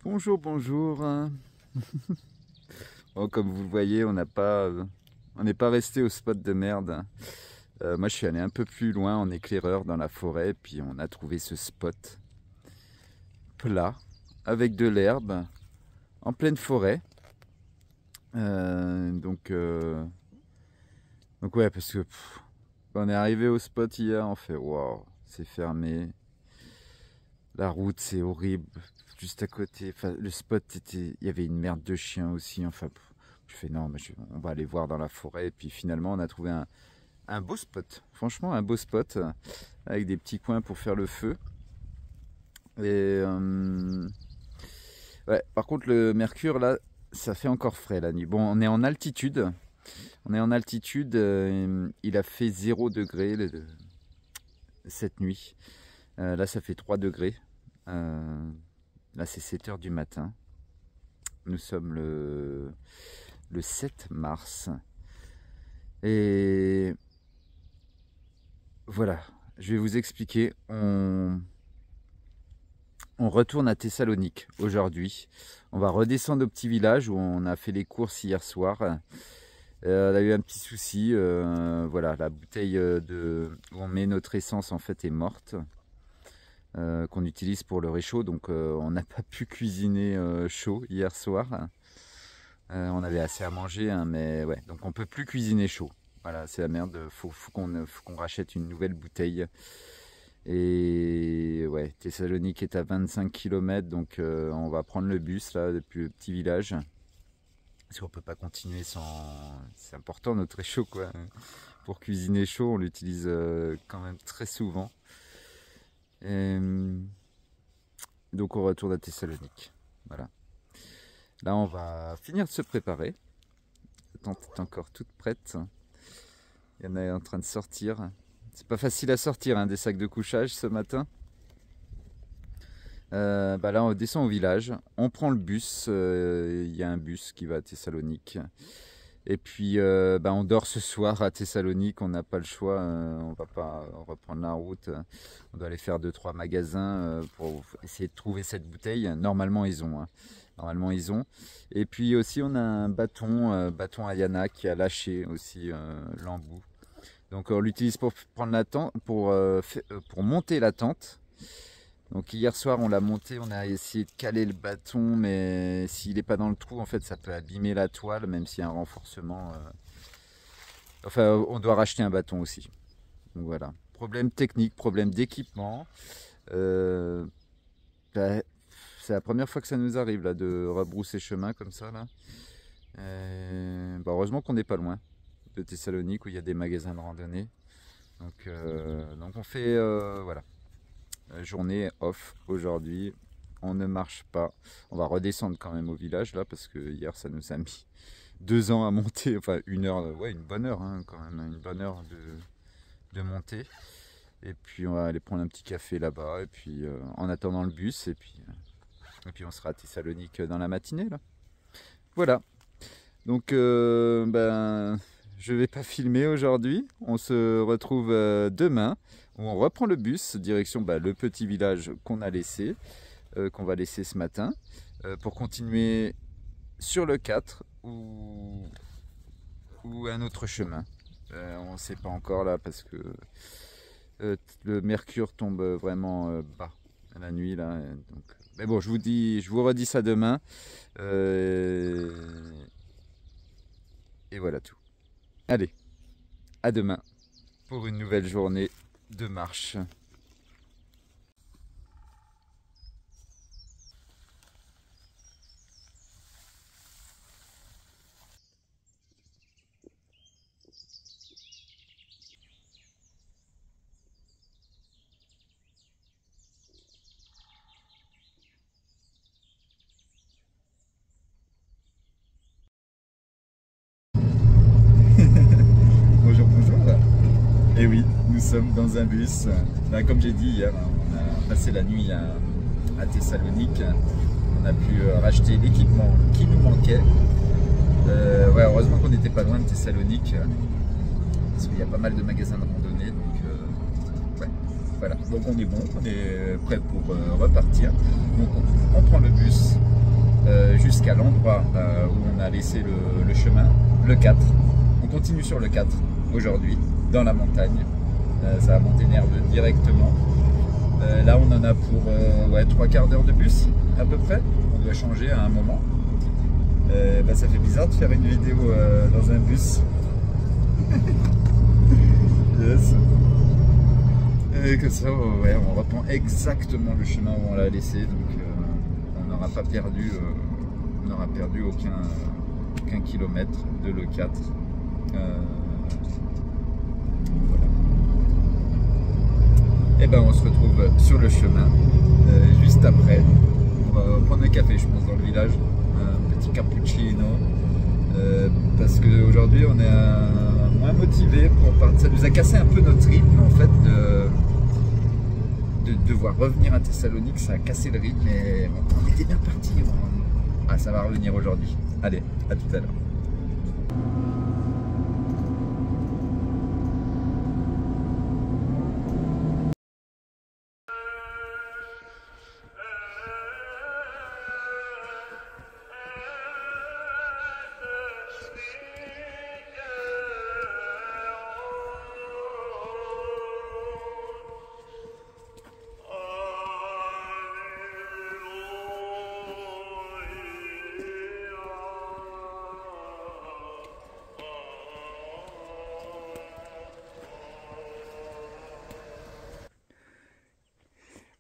Bonjour, bonjour. Bon, comme vous le voyez, on n'est pas resté au spot de merde. Moi, je suis allé un peu plus loin en éclaireur dans la forêt, puis on a trouvé ce spot plat avec de l'herbe en pleine forêt. Euh, donc, euh, donc ouais, parce que quand on est arrivé au spot hier, on fait waouh, c'est fermé. La route, c'est horrible. Juste à côté, enfin, le spot était, il y avait une merde de chien aussi. Enfin, je fais non, mais on va aller voir dans la forêt. Et puis finalement, on a trouvé un beau spot. Franchement, un beau spot avec des petits coins pour faire le feu. Et ouais, par contre, le mercure là, ça fait encore frais la nuit. Bon, on est en altitude. On est en altitude. Il a fait 0 degré cette nuit. Là, ça fait 3 degrés. Là, c'est 7 heures du matin. Nous sommes le 7 mars. Et voilà, je vais vous expliquer. On retourne à Thessalonique aujourd'hui. On va redescendre au petit village où on a fait les courses hier soir. On a eu un petit souci. Voilà, la bouteille où on met notre essence en fait est morte. Qu'on utilise pour le réchaud, donc on n'a pas pu cuisiner chaud hier soir. On avait assez à manger, hein, mais ouais, donc on peut plus cuisiner chaud. Voilà, c'est la merde, faut qu'on rachète une nouvelle bouteille. Et ouais, Thessalonique est à 25 km, donc on va prendre le bus là depuis le petit village. Parce qu'on peut pas continuer sans... C'est important notre réchaud quoi. Pour cuisiner chaud, on l'utilise quand même très souvent. Et donc on retourne à Thessalonique. Voilà. Là on va finir de se préparer. La tente est encore toute prête. Il y en a en train de sortir. C'est pas facile à sortir hein, des sacs de couchage ce matin. Là on descend au village. On prend le bus. Il y a un bus qui va à Thessalonique. Et puis on dort ce soir à Thessalonique, on n'a pas le choix, on va pas reprendre la route, on doit aller faire 2-3 magasins pour essayer de trouver cette bouteille. Normalement ils ont, hein. Normalement ils ont. Et puis aussi on a un bâton Ayana qui a lâché aussi l'embout. Donc on l'utilise pour prendre la tente, pour monter la tente. Donc hier soir on l'a monté, on a essayé de caler le bâton, mais s'il n'est pas dans le trou, en fait ça peut abîmer la toile, même s'il y a un renforcement. Enfin, on doit racheter un bâton aussi. Donc voilà. Problème technique, problème d'équipement. C'est la première fois que ça nous arrive là, de rebrousser chemin comme ça. Là. Heureusement qu'on n'est pas loin de Thessalonique où il y a des magasins de randonnée. Donc on fait... voilà. Journée off aujourd'hui, on ne marche pas. On va redescendre quand même au village là parce que hier ça nous a mis 2 ans à monter, enfin 1 heure, ouais une bonne heure hein, quand même, une bonne heure de montée. Et puis on va aller prendre un petit café là-bas et puis en attendant le bus et puis on sera à Thessalonique dans la matinée là. Voilà. Donc je vais pas filmer aujourd'hui. On se retrouve demain où on reprend le bus direction le petit village qu'on a laissé, qu'on va laisser ce matin, pour continuer sur le 4 ou un autre chemin. On ne sait pas encore là parce que le mercure tombe vraiment bas la nuit là. Donc, mais bon, je vous redis ça demain. Et voilà tout. Allez, à demain pour une nouvelle journée de marche. Bonjour, bonjour. Et oui, nous sommes dans un bus. Là, comme j'ai dit hier, on a passé la nuit à Thessalonique. On a pu racheter l'équipement qui nous manquait. Ouais, heureusement qu'on n'était pas loin de Thessalonique. Parce qu'il y a pas mal de magasins de randonnée. Donc, ouais, voilà. Donc on est bon, on est prêt pour repartir. Donc on prend le bus jusqu'à l'endroit où on a laissé le chemin, le 4. On continue sur le 4 aujourd'hui, dans la montagne. Ça va monter Nerve directement. Là, on en a pour 3/4 d'heure de bus, à peu près. On doit changer à un moment. Ça fait bizarre de faire une vidéo dans un bus. Yes. Et comme ça, ouais, on reprend exactement le chemin où on l'a laissé. Donc, on n'aura pas perdu, on n'aura perdu aucun kilomètre de l'E4. Voilà. Et ben on se retrouve sur le chemin juste après. On va prendre un café, je pense, dans le village, un petit cappuccino, parce qu'aujourd'hui on est moins motivé pour partir. Ça nous a cassé un peu notre rythme en fait de devoir revenir à Thessalonique. Ça a cassé le rythme, mais on était bien parti. Ah, ça va revenir aujourd'hui. Allez, à tout à l'heure.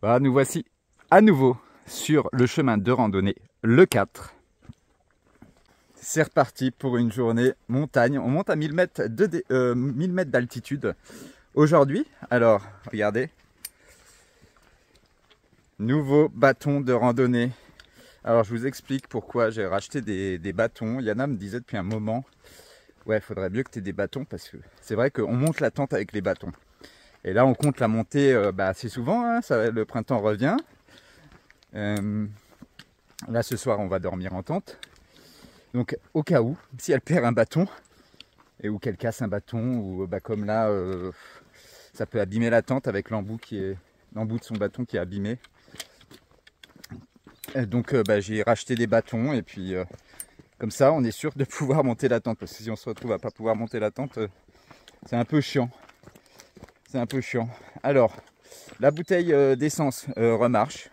Voilà, nous voici à nouveau sur le chemin de randonnée, le 4. C'est reparti pour une journée montagne. On monte à 1000 mètres d'altitude aujourd'hui. Alors, regardez. Nouveau bâton de randonnée. Alors, je vous explique pourquoi j'ai racheté des bâtons. Yana me disait depuis un moment, ouais, il faudrait mieux que tu aies des bâtons parce que c'est vrai qu'on monte la tente avec les bâtons. Et là, on compte la monter assez souvent, hein, le printemps revient. Là, ce soir, on va dormir en tente. Donc, au cas où, si elle perd un bâton, ou qu'elle casse un bâton, ou comme là, ça peut abîmer la tente avec l'embout de son bâton qui est abîmé. Et donc, j'ai racheté des bâtons, et puis, comme ça, on est sûr de pouvoir monter la tente. Parce que si on se retrouve à pas pouvoir monter la tente, c'est un peu chiant. C'est un peu chiant. Alors, la bouteille d'essence remarche.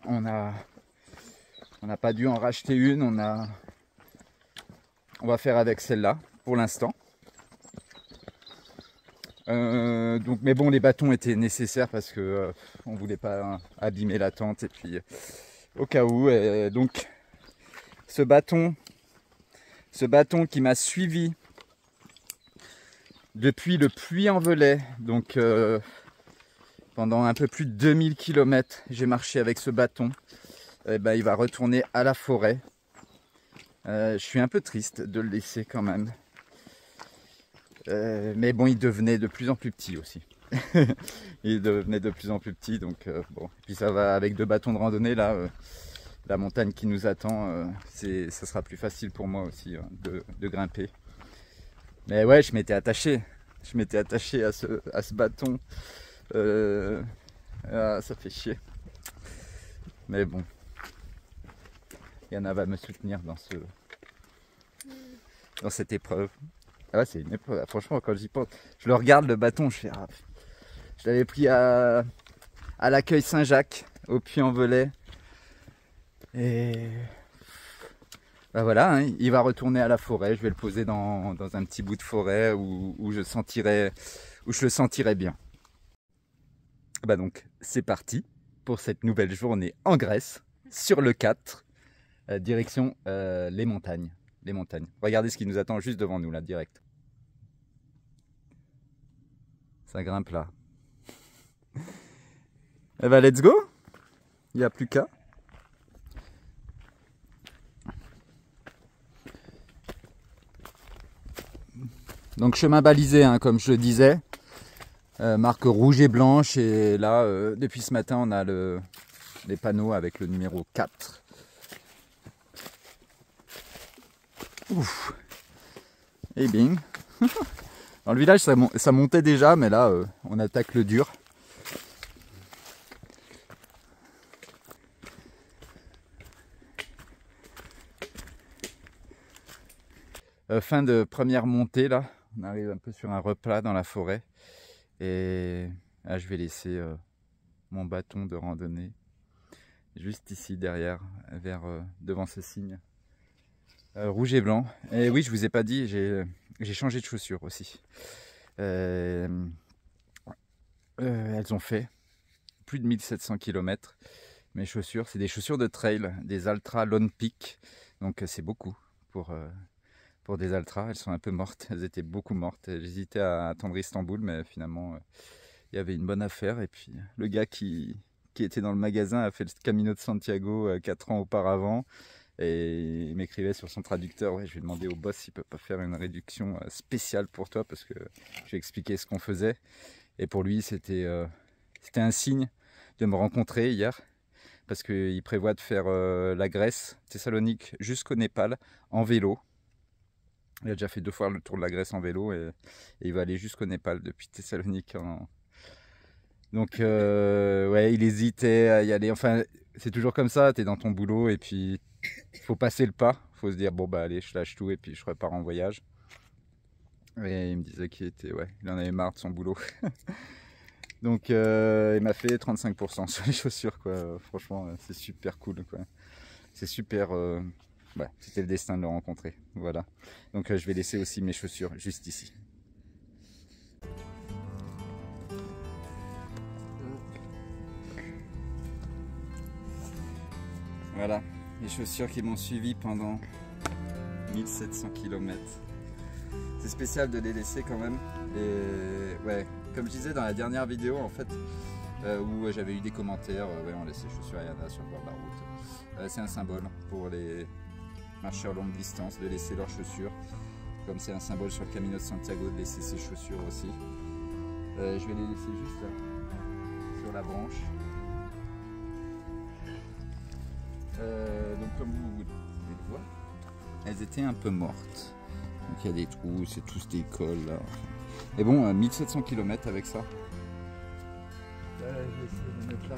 On n'a pas dû en racheter une. On va faire avec celle-là pour l'instant. Mais bon, les bâtons étaient nécessaires parce que on voulait pas abîmer la tente et puis au cas où. Donc, ce bâton qui m'a suivi depuis le Puy-en-Velay, donc pendant un peu plus de 2000 km, j'ai marché avec ce bâton. Il va retourner à la forêt. Je suis un peu triste de le laisser quand même. Mais bon, il devenait de plus en plus petit aussi. Il devenait de plus en plus petit, donc bon. Puis ça va avec 2 bâtons de randonnée là. La montagne qui nous attend, ça sera plus facile pour moi aussi de grimper. Mais ouais, je m'étais attaché. Je m'étais attaché à ce bâton. Ça fait chier. Mais bon. Yana va me soutenir dans cette épreuve. Ah ouais, c'est une épreuve. Franchement, quand j'y pense, je le regarde le bâton, je fais. Je l'avais pris à l'accueil Saint-Jacques, au Puy-en-Velay. Et voilà, hein, il va retourner à la forêt. Je vais le poser dans un petit bout de forêt où je le sentirai bien. Donc c'est parti pour cette nouvelle journée en Grèce sur le 4, direction les montagnes. Regardez ce qui nous attend juste devant nous là, direct. Ça grimpe là. Eh ben let's go. Il n'y a plus qu'à. Donc chemin balisé, hein, comme je le disais, marque rouge et blanche, et là depuis ce matin on a les panneaux avec le numéro 4. Ouf. Et bing. Dans le village ça montait déjà, mais là on attaque le dur. Fin de première montée là, on arrive un peu sur un replat dans la forêt. Et là, je vais laisser mon bâton de randonnée juste ici derrière, devant ce signe rouge et blanc. Et oui, je vous ai pas dit, j'ai changé de chaussures aussi. Elles ont fait plus de 1700 km. Mes chaussures, c'est des chaussures de trail, des Altra Lone Peak. Donc c'est beaucoup pour des Altra. Elles sont un peu mortes, elles étaient beaucoup mortes. J'hésitais à attendre Istanbul, mais finalement il y avait une bonne affaire. Et puis le gars qui était dans le magasin a fait le Camino de Santiago 4 ans auparavant. Et il m'écrivait sur son traducteur, ouais, je lui ai demandé au boss s'il peut pas faire une réduction spéciale pour toi, parce que je lui ai expliqué ce qu'on faisait. Et pour lui, c'était un signe de me rencontrer hier, parce qu'il prévoit de faire la Grèce, Thessalonique, jusqu'au Népal, en vélo. Il a déjà fait 2 fois le tour de la Grèce en vélo, et il va aller jusqu'au Népal depuis Thessalonique. Donc, ouais, il hésitait à y aller. Enfin, c'est toujours comme ça, tu es dans ton boulot, et puis il faut passer le pas. Il faut se dire, bon, bah allez, je lâche tout, et puis je repars en voyage. Et il me disait qu'il il en avait marre de son boulot. Donc il m'a fait 35% sur les chaussures, quoi. Franchement, c'est super cool, quoi. C'est super... ouais, c'était le destin de le rencontrer. Voilà. Donc je vais laisser aussi mes chaussures juste ici. Voilà, les chaussures qui m'ont suivi pendant 1700 km. C'est spécial de les laisser quand même. Et ouais, comme je disais dans la dernière vidéo en fait, où j'avais eu des commentaires, ouais, on laisse les chaussures Ayana sur le bord de la route. C'est un symbole pour les marcheurs longue distance de laisser leurs chaussures. Comme c'est un symbole sur le Camino de Santiago de laisser ses chaussures aussi. Je vais les laisser juste là, sur la branche. Donc comme vous pouvez le voir, elles étaient un peu mortes. Donc il y a des trous, c'est tous des cols là. Et bon, 1700 km avec ça. Je vais essayer de mettre là.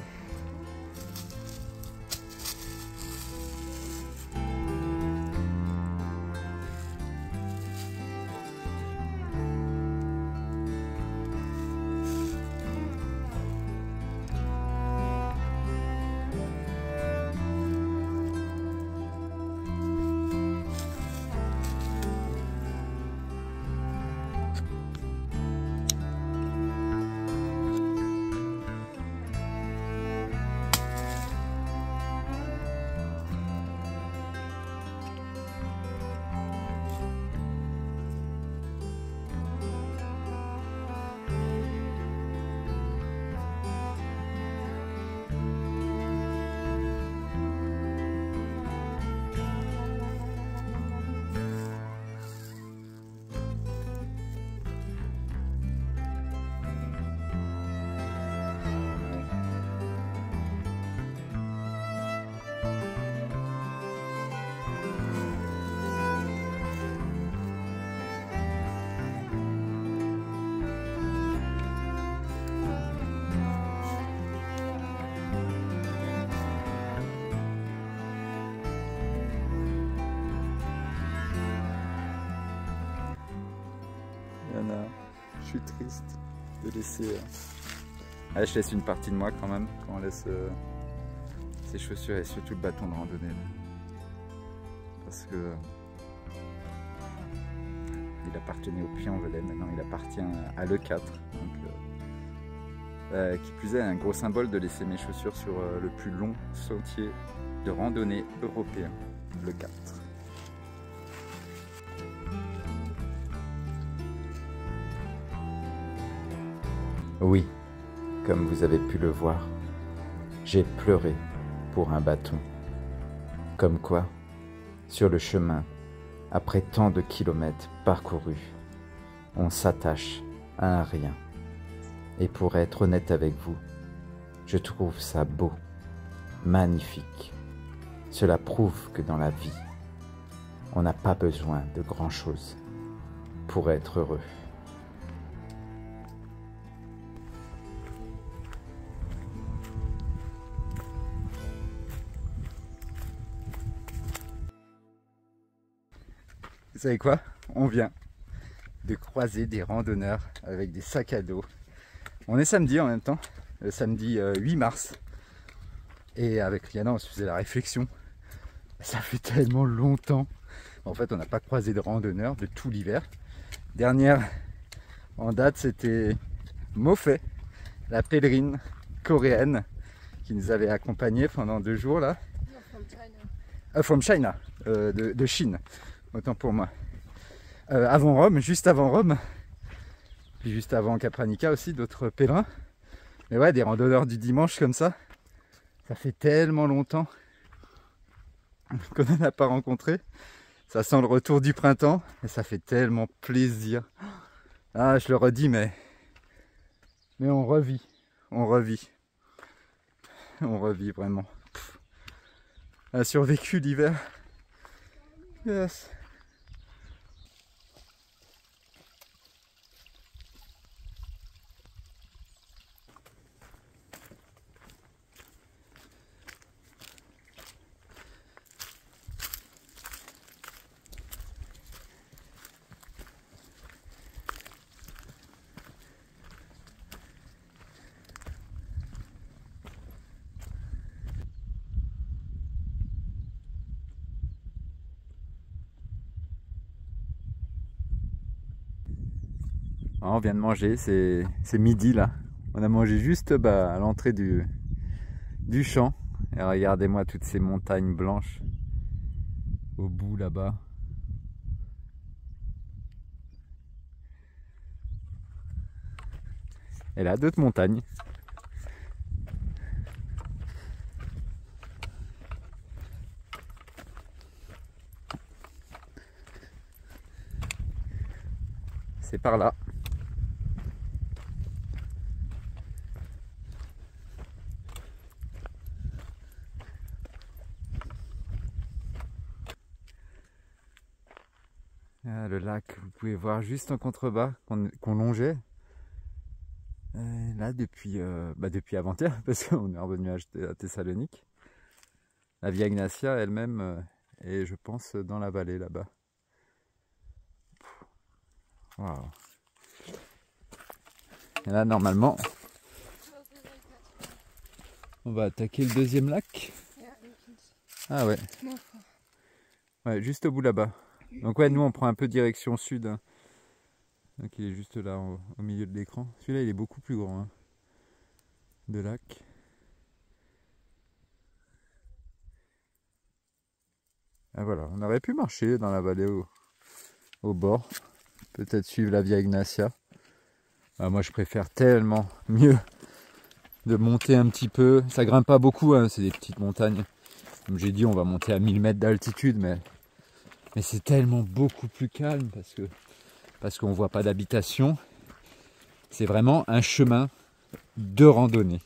Je suis triste de laisser... Allez, je laisse une partie de moi quand même, quand on laisse ses chaussures et surtout le bâton de randonnée. Parce que il appartenait au Puy-en-Velay, maintenant il appartient à l'E4. Qui plus est, un gros symbole de laisser mes chaussures sur le plus long sentier de randonnée européen, l'E4. Oui, comme vous avez pu le voir, j'ai pleuré pour un bâton. Comme quoi, sur le chemin, après tant de kilomètres parcourus, on s'attache à un rien. Et pour être honnête avec vous, je trouve ça beau, magnifique. Cela prouve que dans la vie, on n'a pas besoin de grand-chose pour être heureux. Vous savez quoi? on vient de croiser des randonneurs avec des sacs à dos. On est samedi en même temps, le samedi 8 mars. Et avec Liana, on se faisait la réflexion. Ça fait tellement longtemps. En fait, on n'a pas croisé de randonneurs de tout l'hiver. Dernière en date, c'était Mofei, la pèlerine coréenne qui nous avait accompagnés pendant 2 jours là. From China, de Chine, autant pour moi. Avant Rome, juste avant Rome, puis juste avant Capranica aussi, d'autres pèlerins. Mais ouais, des randonneurs du dimanche comme ça fait tellement longtemps qu'on n'en a pas rencontré. Ça sent le retour du printemps et ça fait tellement plaisir. Ah, je le redis, mais on revit, on revit vraiment. On a survécu l'hiver. Yes. On vient de manger, c'est midi là. On a mangé juste à l'entrée du champ. Et regardez-moi toutes ces montagnes blanches au bout là-bas. Et là, d'autres montagnes. C'est par là. Ah, le lac, vous pouvez voir juste en contrebas qu'on longeait. Là depuis avant-hier, parce qu'on est revenu à Thessalonique. La Via Ignatia elle-même est, je pense, dans la vallée là-bas. Wow. Et là, normalement, on va attaquer le deuxième lac. Ah ouais. Ouais, juste au bout là-bas. Donc ouais, nous on prend un peu direction sud. Hein. Donc il est juste là au milieu de l'écran. Celui-là il est beaucoup plus grand. Hein, de lac. Ah voilà, on aurait pu marcher dans la vallée au bord. Peut-être suivre la Via Ignatia. Ah, moi je préfère tellement mieux de monter un petit peu. Ça grimpe pas beaucoup, hein, c'est des petites montagnes. Comme j'ai dit, on va monter à 1000 mètres d'altitude, mais c'est tellement beaucoup plus calme parce qu'on voit pas d'habitation. C'est vraiment un chemin de randonnée.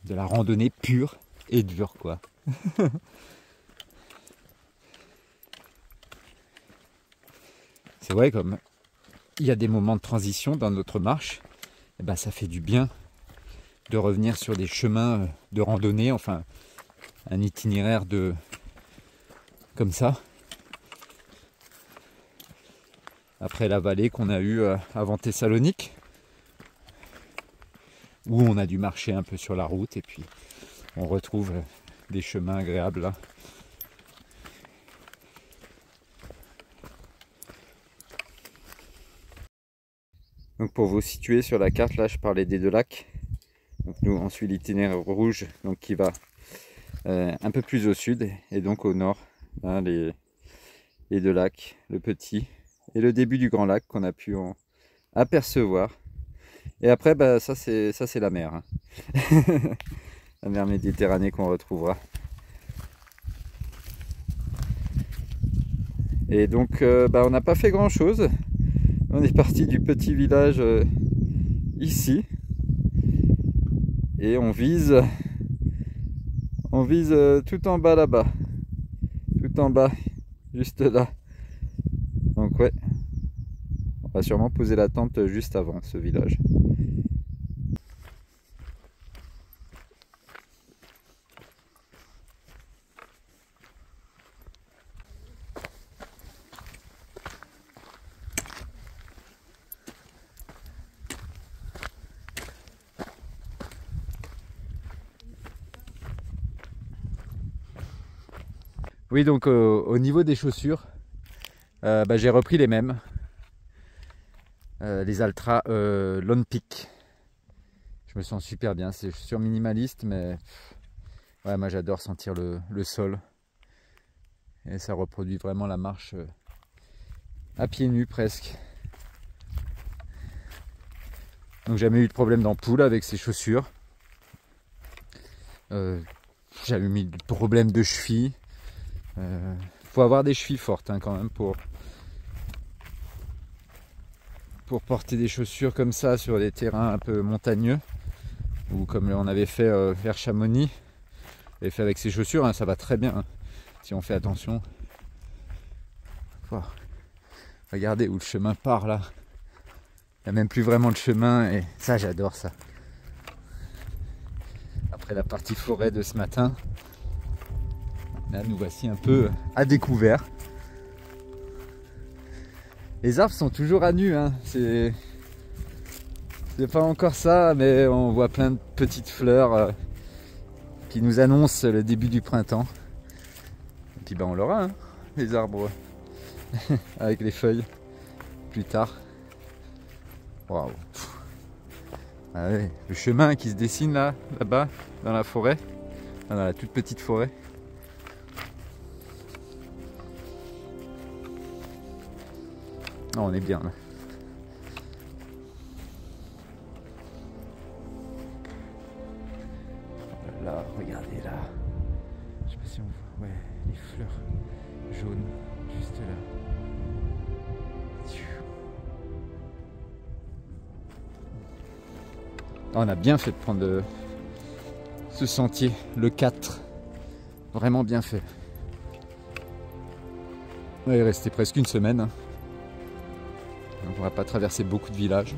De la randonnée pure et dure, quoi. C'est vrai, comme il y a des moments de transition dans notre marche, et ben ça fait du bien de revenir sur des chemins de randonnée, enfin un itinéraire comme ça. Après la vallée qu'on a eue avant Thessalonique, où on a dû marcher un peu sur la route et puis on retrouve des chemins agréables là. Donc pour vous situer sur la carte, là je parlais des 2 lacs. Donc nous on suit l'itinéraire rouge donc qui va un peu plus au sud et donc au nord. Là, les 2 lacs, le petit et le début du grand lac qu'on a pu apercevoir. Et après ça c'est la mer. Hein. La mer Méditerranée qu'on retrouvera. Et donc on n'a pas fait grand chose. On est parti du petit village ici et on vise tout en bas là-bas, tout en bas, juste là. Donc ouais, on va sûrement poser la tente juste avant ce village. Oui, donc au niveau des chaussures, bah, j'ai repris les mêmes. Les Altra Lone Peak. Je me sens super bien. C'est chaussures minimalistes, mais ouais, moi j'adore sentir le sol. Et ça reproduit vraiment la marche à pieds nus presque. Donc jamais eu de problème d'ampoule avec ces chaussures. J'avais mis de problème de cheville. Faut avoir des chevilles fortes hein, quand même pour porter des chaussures comme ça sur des terrains un peu montagneux. Ou comme on avait fait vers Chamonix. Et fait avec ces chaussures, hein, ça va très bien. Hein, si on fait attention. Oh, regardez où le chemin part là. Il n'y a même plus vraiment de chemin et ça j'adore ça. Après la partie forêt de ce matin, là nous voici un peu à découvert. Les arbres sont toujours à nu, hein. C'est pas encore ça, mais on voit plein de petites fleurs qui nous annoncent le début du printemps. Et puis ben on l'aura, hein, les arbres avec les feuilles plus tard. Waouh! Ah ouais, le chemin qui se dessine là-bas, dans la forêt, dans la toute petite forêt. Oh, on est bien là. Là, regardez là. Je sais pas si on voit. Ouais, les fleurs jaunes, juste là. On a bien fait de prendre ce sentier, le 4. Vraiment bien fait. On est resté presque une semaine. Hein. On va pas traverser beaucoup de villages.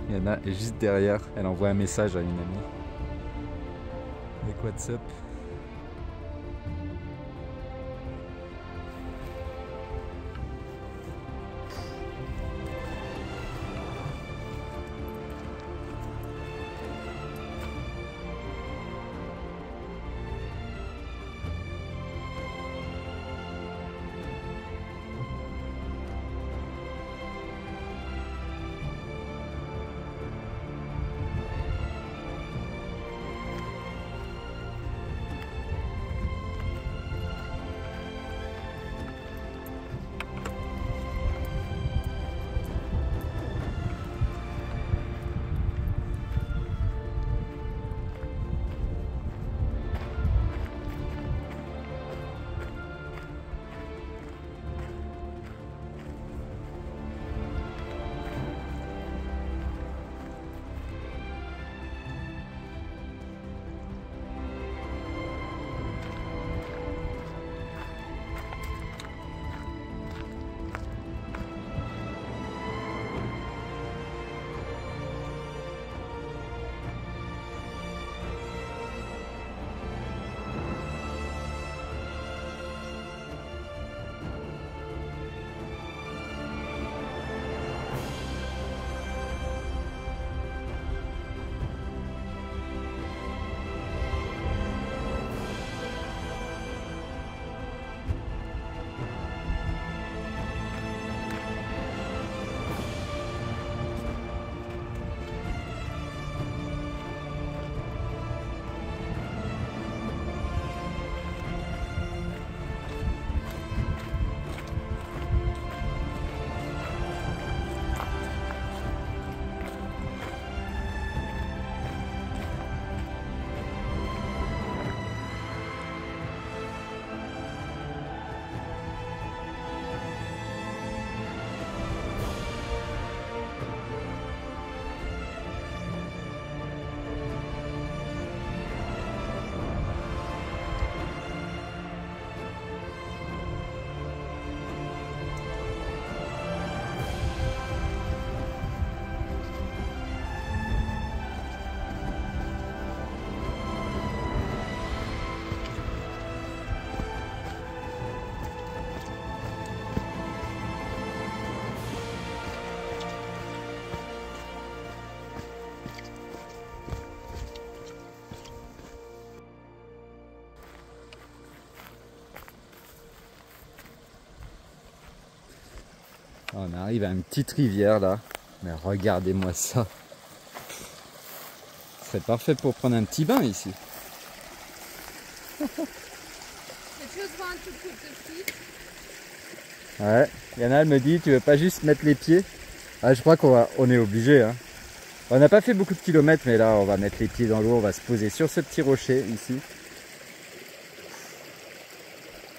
Il y en a et juste derrière, elle envoie un message à une amie. Avec WhatsApp. On arrive à une petite rivière là. Mais regardez-moi ça. Ce serait parfait pour prendre un petit bain ici. Ouais, Yana elle me dit, tu veux pas juste mettre les pieds? Ah, je crois on est obligé. Hein. On n'a pas fait beaucoup de kilomètres, mais là on va mettre les pieds dans l'eau, on va se poser sur ce petit rocher ici.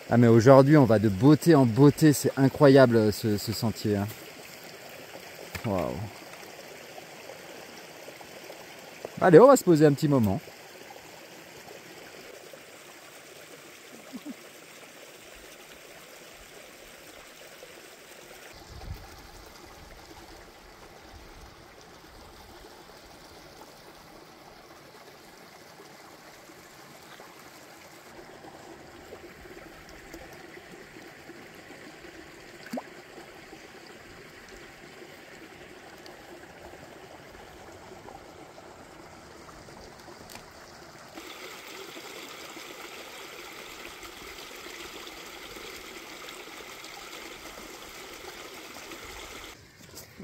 Ah mais aujourd'hui on va de beauté en beauté, c'est incroyable ce sentier. Hein. Waouh. Allez, on va se poser un petit moment.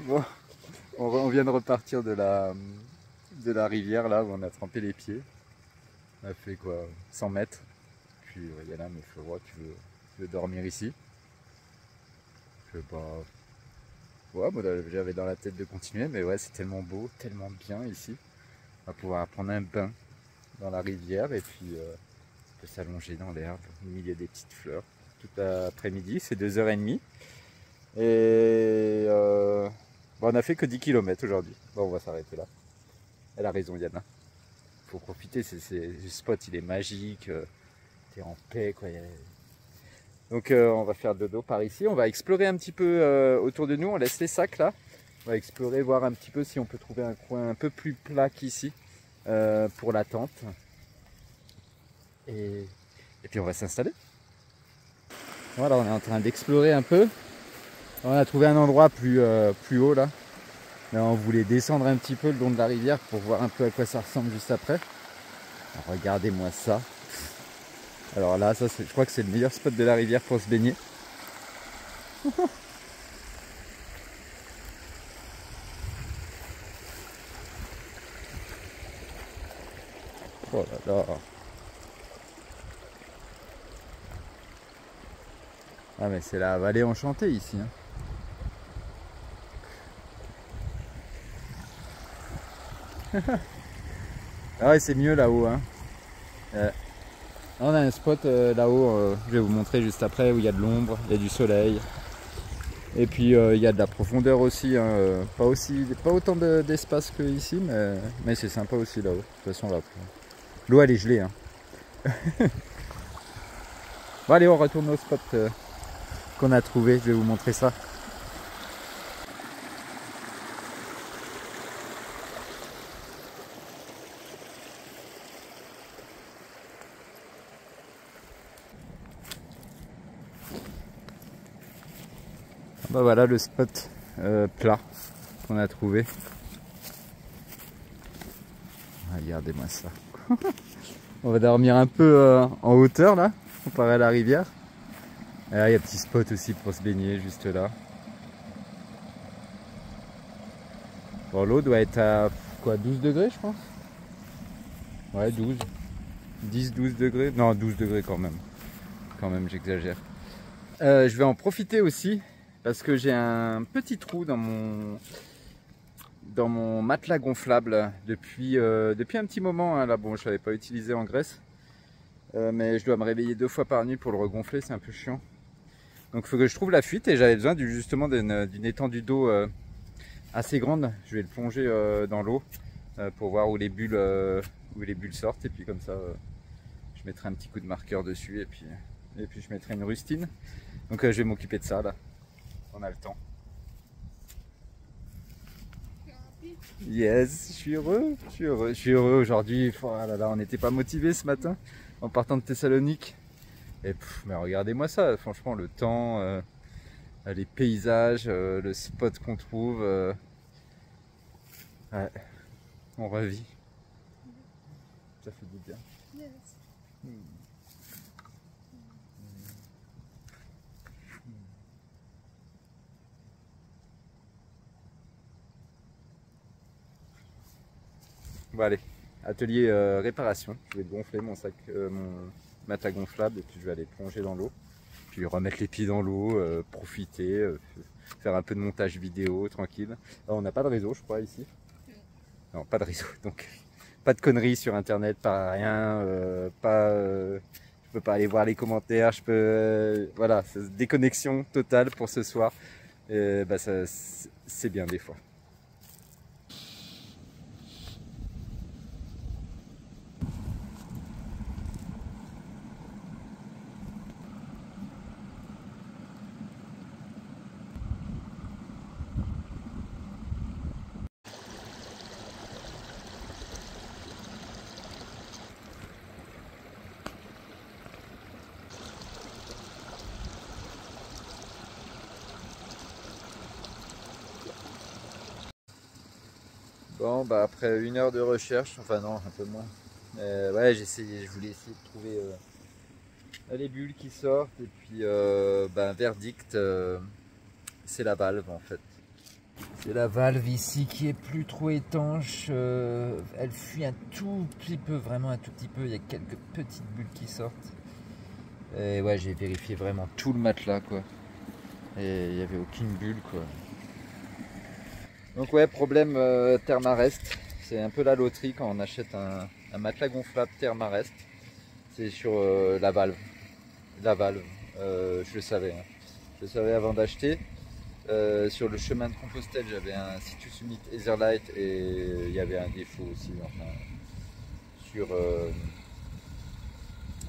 Bon, on vient de repartir de la rivière là où on a trempé les pieds. On a fait quoi, 100 mètres. Puis Yana me fait voir, tu veux dormir ici? Je sais pas. Ouais, moi j'avais dans la tête de continuer, mais ouais, c'est tellement beau, tellement bien ici. On va pouvoir prendre un bain dans la rivière et puis on peut s'allonger dans l'herbe au milieu des petites fleurs tout l'après-midi. C'est 2h30. Et bon, on a fait que 10 km aujourd'hui. Bon, on va s'arrêter là. Elle a raison, Yana. Faut profiter, le spot il est magique. T'es en paix, quoi. Donc on va faire dodo par ici. On va explorer un petit peu autour de nous. On laisse les sacs là. On va explorer, voir un petit peu si on peut trouver un coin un peu plus plat qu'ici pour la tente. Et puis on va s'installer. Voilà, on est en train d'explorer un peu. On a trouvé un endroit plus haut là. Mais on voulait descendre un petit peu le long de la rivière pour voir un peu à quoi ça ressemble juste après. Regardez-moi ça. Alors là, ça, je crois que c'est le meilleur spot de la rivière pour se baigner. Oh là là. Ah mais c'est la vallée enchantée ici. Hein. Ah ouais, c'est mieux là-haut. Hein. On a un spot là-haut, je vais vous montrer juste après, où il y a de l'ombre, il y a du soleil. Et puis il y a de la profondeur aussi, hein, pas autant d'espace que ici, mais c'est sympa aussi là-haut. De toute façon, l'eau elle est gelée. Hein. Bon allez, on retourne au spot qu'on a trouvé, je vais vous montrer ça. Bah voilà le spot plat qu'on a trouvé. Regardez-moi ça. On va dormir un peu en hauteur là, comparé à la rivière. Et là il y a un petit spot aussi pour se baigner juste là. Bon, l'eau doit être à quoi, 12 degrés je pense. Ouais, 12. 10-12 degrés. Non, 12 degrés quand même. Quand même, j'exagère. Je vais en profiter aussi parce que j'ai un petit trou dans mon matelas gonflable depuis un petit moment. Hein, là, bon, je ne l'avais pas utilisé en Grèce. Mais je dois me réveiller 2 fois par nuit pour le regonfler, c'est un peu chiant. Donc il faut que je trouve la fuite et j'avais besoin justement d'une étendue d'eau assez grande. Je vais le plonger dans l'eau pour voir où les bulles sortent et puis comme ça je mettrai un petit coup de marqueur dessus et puis je mettrai une rustine. Donc je vais m'occuper de ça là. On a le temps. Yes, je suis heureux aujourd'hui. Oh là là, on n'était pas motivé ce matin en partant de Thessalonique. Et mais regardez-moi ça, franchement le temps, les paysages, le spot qu'on trouve, ouais, on revit. Ça fait du bien. Yes. Bon allez, atelier réparation. Je vais gonfler mon sac, mon matelas gonflable et puis je vais aller plonger dans l'eau. Puis remettre les pieds dans l'eau, profiter, faire un peu de montage vidéo tranquille. Alors, on n'a pas de réseau je crois ici. Non, pas de réseau, donc pas de conneries sur internet, pas rien, je peux pas aller voir les commentaires, je peux, voilà, déconnexion totale pour ce soir. Et, bah, c'est bien des fois. Bon, bah après 1 heure de recherche, enfin non, un peu moins. Ouais, je voulais essayer de trouver les bulles qui sortent et puis bah, verdict, c'est la valve en fait. C'est la valve ici qui est plus trop étanche, elle fuit un tout petit peu, vraiment un tout petit peu, il y a quelques petites bulles qui sortent. Et ouais, j'ai vérifié vraiment tout le matelas quoi. Et il n'y avait aucune bulle quoi. Donc ouais, problème Thermarest. C'est un peu la loterie quand on achète un matelas gonflable Thermarest. C'est sur la valve. La valve, je le savais. Hein. Je le savais avant d'acheter. Sur le chemin de Compostelle, j'avais un Situs Humit Etherlight et il y avait un défaut aussi. Enfin, sur,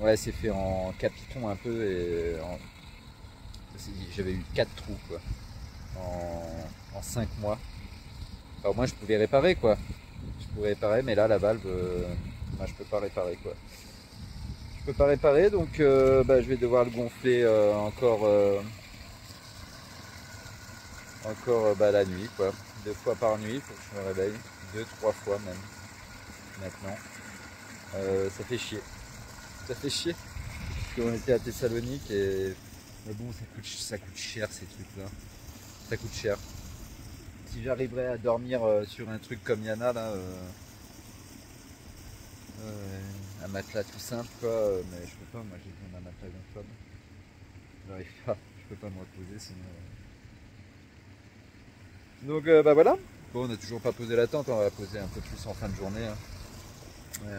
ouais, c'est fait en capiton un peu et j'avais eu 4 trous quoi, en 5 mois. Alors moi je pouvais réparer quoi. Je pouvais réparer, mais là la valve, moi, je peux pas réparer quoi. Je peux pas réparer, donc bah, je vais devoir le gonfler encore bah, la nuit quoi. 2 fois par nuit, il faut que je me réveille. 2-3 fois même maintenant. Ça fait chier. Ça fait chier. Parce qu'on était à Thessalonique et. Mais bon, ça coûte cher ces trucs là. Ça coûte cher. Si j'arriverais à dormir sur un truc comme Yana là, un matelas tout simple quoi, mais je peux pas, moi j'ai besoin d'un matelas gonflable. J'arrive pas, je peux pas me reposer sinon. Donc bah voilà. Bon, on n'a toujours pas posé la tente, on va la poser un peu plus en fin de journée. Hein.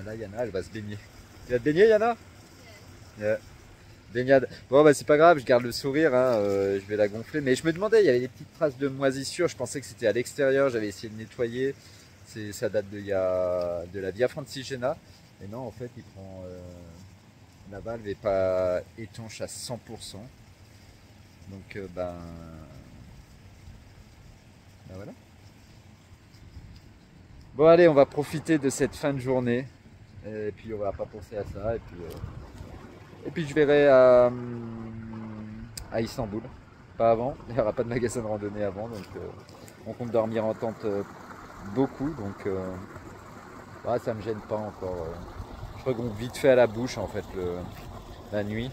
Là Yana elle va se baigner. Tu vas te baigner Yana? Yeah. Baignade. Bon bah c'est pas grave, je garde le sourire, hein, je vais la gonfler. Mais je me demandais, il y avait des petites traces de moisissure, je pensais que c'était à l'extérieur, j'avais essayé de nettoyer. Ça date de la Via Francigena. Et non, en fait, la valve n'est pas étanche à 100%. Donc ben voilà. Bon allez, on va profiter de cette fin de journée. Et puis on va pas penser à ça. Et puis je verrai à Istanbul. Pas avant, il n'y aura pas de magasin de randonnée avant. Donc on compte dormir en tente beaucoup. Donc ouais, ça me gêne pas encore. Je regonfle vite fait à la bouche en fait la nuit.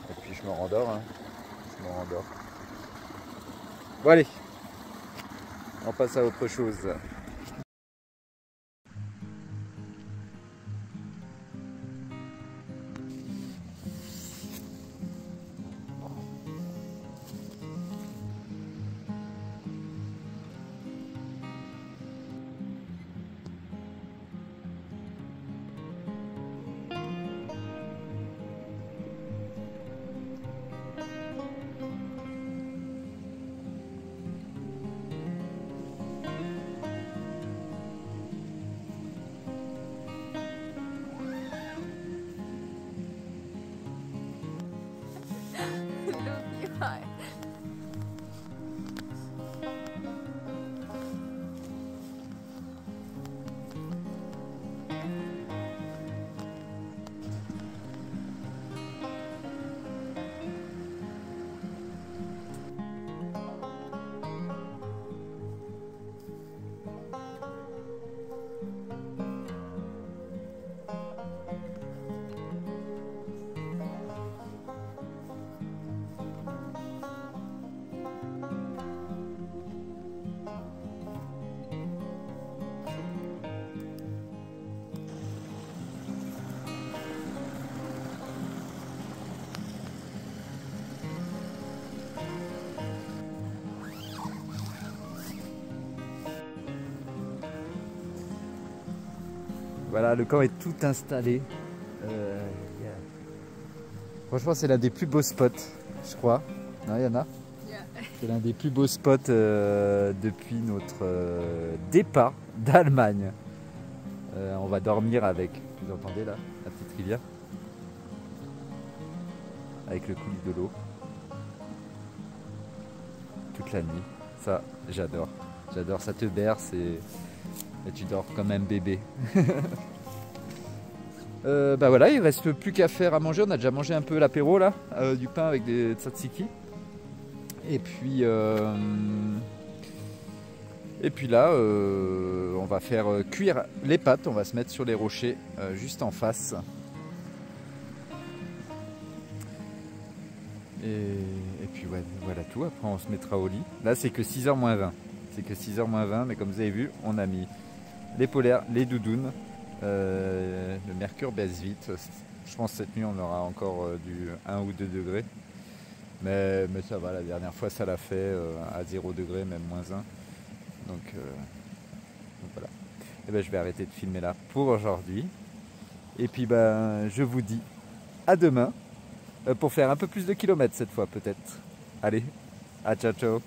Et puis je me rendors. Hein. Je me rendors. Bon allez, on passe à autre chose. Voilà, le camp est tout installé. Franchement, c'est l'un des plus beaux spots, je crois. Non, Yana? C'est l'un des plus beaux spots depuis notre départ d'Allemagne. On va dormir avec, vous entendez là, la petite rivière, avec le coulis de l'eau, toute la nuit. Ça, j'adore. J'adore, ça te berce et tu dors comme un bébé. Bah voilà, il reste plus qu'à faire à manger. On a déjà mangé un peu l'apéro là, du pain avec des tzatziki. Et puis là, on va faire cuire les pâtes. On va se mettre sur les rochers juste en face. Et puis ouais, voilà tout. Après, on se mettra au lit. Là, c'est que 6h moins 20. C'est que 6h moins 20. Mais comme vous avez vu, on a mis les polaires, les doudounes. Le mercure baisse vite. Je pense que cette nuit, on aura encore du 1 ou 2 degrés. Mais ça va, la dernière fois ça l'a fait à 0 degré, même moins 1. Donc voilà. Et ben, je vais arrêter de filmer là pour aujourd'hui. Et puis ben, je vous dis à demain pour faire un peu plus de kilomètres cette fois peut-être. Allez, à ciao ciao.